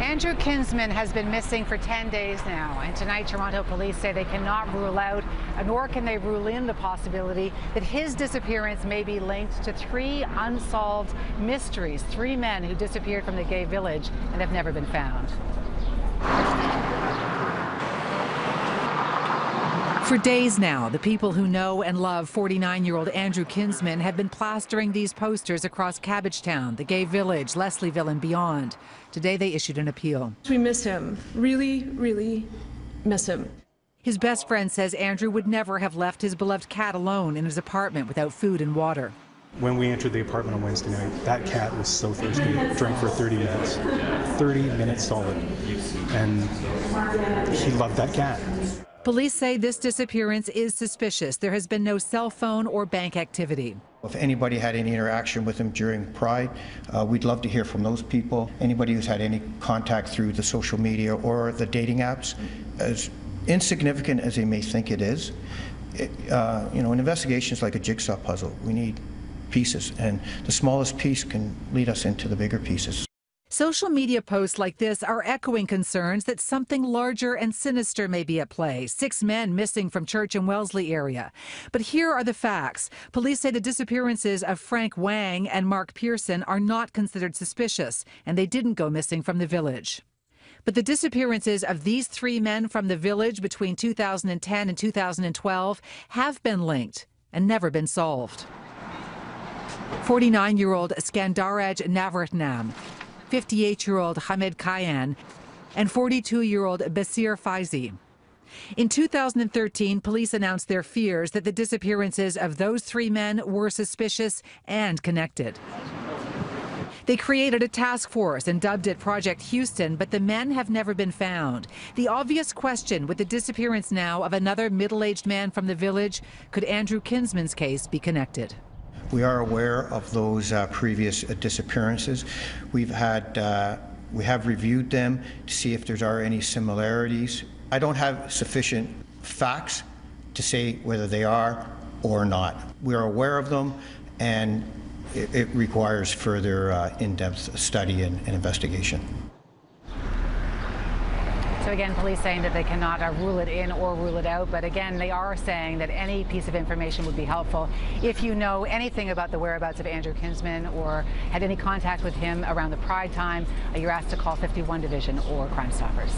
Andrew Kinsman has been missing for 10 days now, and tonight Toronto police say they cannot rule out, nor can they rule in the possibility that his disappearance may be linked to three unsolved mysteries, three men who disappeared from the gay village and have never been found. For days now, the people who know and love 49-year-old Andrew Kinsman have been plastering these posters across Cabbagetown, the gay village, Leslieville and beyond. Today they issued an appeal. We miss him. Really, really miss him. His best friend says Andrew would never have left his beloved cat alone in his apartment without food and water. When we entered the apartment on Wednesday night, that cat was so thirsty. It drank for 30 minutes. 30 minutes solid. And he loved that cat. Police say this disappearance is suspicious. There has been no cell phone or bank activity. If anybody had any interaction with him during Pride, we'd love to hear from those people. Anybody who's had any contact through the social media or the dating apps, as insignificant as they may think it is, an investigation is like a jigsaw puzzle. We need pieces, and the smallest piece can lead us into the bigger pieces. Social media posts like this are echoing concerns that something larger and sinister may be at play. 6 men missing from Church and Wellesley area. But here are the facts. Police say the disappearances of Frank Wang and Mark Pearson are not considered suspicious, and they didn't go missing from the village. But the disappearances of these 3 men from the village between 2010 and 2012 have been linked and never been solved. 49-year-old Skandaraj Navaratnam, 58-year-old Hamed Kayan, and 42-year-old Basir Faizi. In 2013, police announced their fears that the disappearances of those 3 men were suspicious and connected. They created a task force and dubbed it Project Houston, but the men have never been found. The obvious question with the disappearance now of another middle-aged man from the village, could Andrew Kinsman's case be connected? We are aware of those previous disappearances. We have reviewed them to see if there are any similarities. I don't have sufficient facts to say whether they are or not. We are aware of them, and it requires further in-depth study and investigation. So again, police saying that they cannot rule it in or rule it out, but again, they are saying that any piece of information would be helpful. If you know anything about the whereabouts of Andrew Kinsman or had any contact with him around the Pride time, you're asked to call 51 Division or Crime Stoppers.